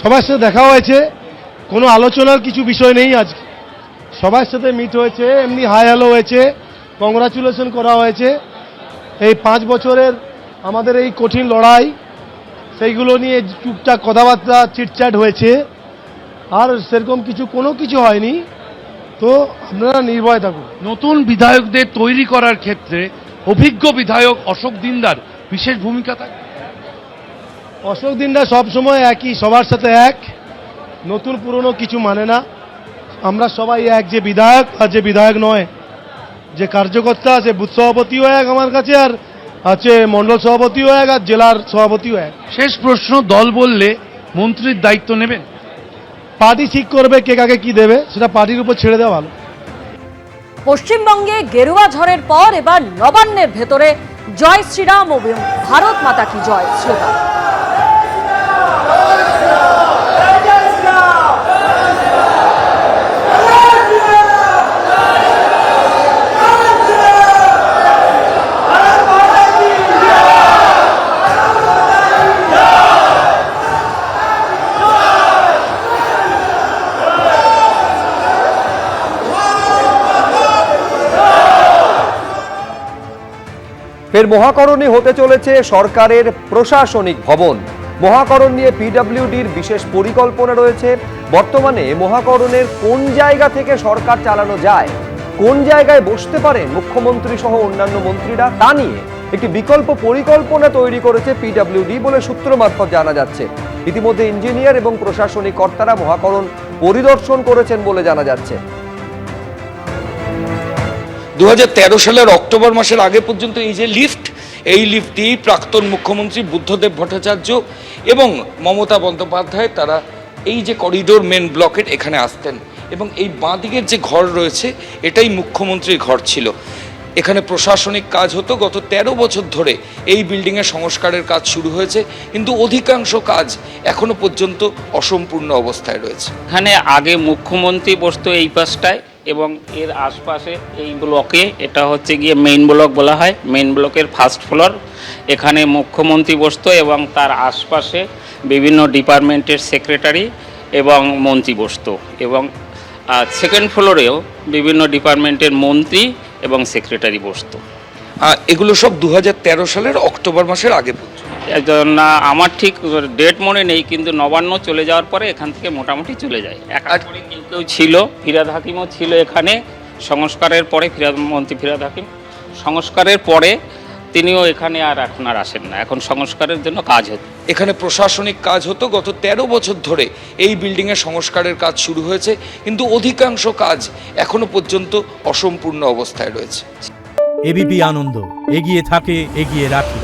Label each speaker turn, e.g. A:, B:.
A: সবার সাথে দেখা হয়েছে, কোনো আলোচনার কিছু বিষয় নেই। আজ সবার সাথে মিট হয়েছে, এমনি হাই হ্যালো হয়েছে, কংগ্রাচুলেশন করা হয়েছে। এই 5 বছরের আমাদের এই কঠিন লড়াই, সেইগুলো নিয়ে টুকটাক কথাবার্তা চিটচ্যাট হয়েছে, আর সেরকম কোনো কিছু হয়নি। তো আপনারা নির্ভয় থাকুন।
B: নতুন বিধায়কদের তৈরি করার ক্ষেত্রে অভিজ্ঞ বিধায়ক অশোক দিনদার বিশেষ ভূমিকা থাকে।
A: অশোক দিনদা সবসময় একই, সবার সাথে এক, নতুন পুরনো কিছু মানে না। আমরা সবাই এক, যে বিধায়ক আর যে বিধায়ক নয়, যে কার্যকর্তা, সে বুথ সভাপতিও এক আমার কাছে, আর আছে মণ্ডল সভাপতিও এক, আর জেলার সভাপতিও এক।
B: শেষ প্রশ্ন, দল বললে মন্ত্রীর দায়িত্ব নেবেন?
A: পার্টি ঠিক করবে কে কাকে কি দেবে, সেটা পার্টির উপর ছেড়ে দেওয়া ভালো।
C: পশ্চিমবঙ্গে গেরুয়া ঝড়ের পর এবার নবান্নের ভেতরে জয় শ্রীরাম ও ভারত মাতা কি জয় স্লোগান।
D: ফের মহাকরণে হতে চলেছে সরকারের প্রশাসনিক ভবন। মহাকরণ নিয়ে পিডব্লিউডির বিশেষ পরিকল্পনা রয়েছে। বর্তমানে মহাকরণের কোন জায়গা থেকে সরকার চালানো যায়, কোন জায়গায় বসতে পারেন মুখ্যমন্ত্রী সহ অন্যান্য মন্ত্রীরা, তা নিয়ে একটি বিকল্প পরিকল্পনা তৈরি করেছে পিডব্লিউডি বলে সূত্র মারফত জানা যাচ্ছে। ইতিমধ্যে ইঞ্জিনিয়ার এবং প্রশাসনিক কর্তারা মহাকরণ পরিদর্শন করেছেন বলে জানা যাচ্ছে।
E: 2013 সালের অক্টোবর মাসের আগে পর্যন্ত এই যে লিফট, এই লিফটটি প্রাক্তন মুখ্যমন্ত্রী বুদ্ধদেব ভট্টাচার্য এবং মমতা বন্দ্যোপাধ্যায় তারা এই যে করিডোর মেন ব্লকের এখানে আসতেন, এবং এই বাঁ দিকের যে ঘর রয়েছে এটাই মুখ্যমন্ত্রীর ঘর ছিল। এখানে প্রশাসনিক কাজ হতো। গত 13 বছর ধরে এই বিল্ডিংয়ের সংস্কারের কাজ শুরু হয়েছে, কিন্তু অধিকাংশ কাজ এখনো পর্যন্ত অসম্পূর্ণ অবস্থায় রয়েছে।
F: এখানে আগে মুখ্যমন্ত্রী বসতো এই পাশটায়, এবং এর আশপাশে এই ব্লকে, এটা হচ্ছে গিয়ে মেইন ব্লক বলা হয়, মেইন ব্লকের ফার্স্ট ফ্লোর, এখানে মুখ্যমন্ত্রী বসতো এবং তার আশপাশে বিভিন্ন ডিপার্টমেন্টের সেক্রেটারি এবং মন্ত্রী বসতো, এবং সেকেন্ড ফ্লোরেও বিভিন্ন ডিপার্টমেন্টের মন্ত্রী এবং সেক্রেটারি বসতো।
E: এগুলো সব 2013 সালের অক্টোবর মাসের আগে পর্যন্ত।
F: আমার ঠিক ডেট মনে নেই, কিন্তু নবান্ন চলে যাওয়ার পরে এখান থেকে মোটামুটি চলে যায়। একাধিক কেউ ছিল, ফিরাদ হাকিমও ছিল এখানে সংস্কারের পরে, মন্ত্রী ফিরাদ হাকিম সংস্কারের পরে তিনিও এখানে আর এখন আর আসেন না, এখন সংস্কারের জন্য কাজ হতো।
E: এখানে প্রশাসনিক কাজ হতো। গত 13 বছর ধরে এই বিল্ডিংয়ের সংস্কারের কাজ শুরু হয়েছে, কিন্তু অধিকাংশ কাজ এখনো পর্যন্ত অসম্পূর্ণ অবস্থায় রয়েছে।
G: এবিপি আনন্দ, এগিয়ে থাকে, এগিয়ে রাখে।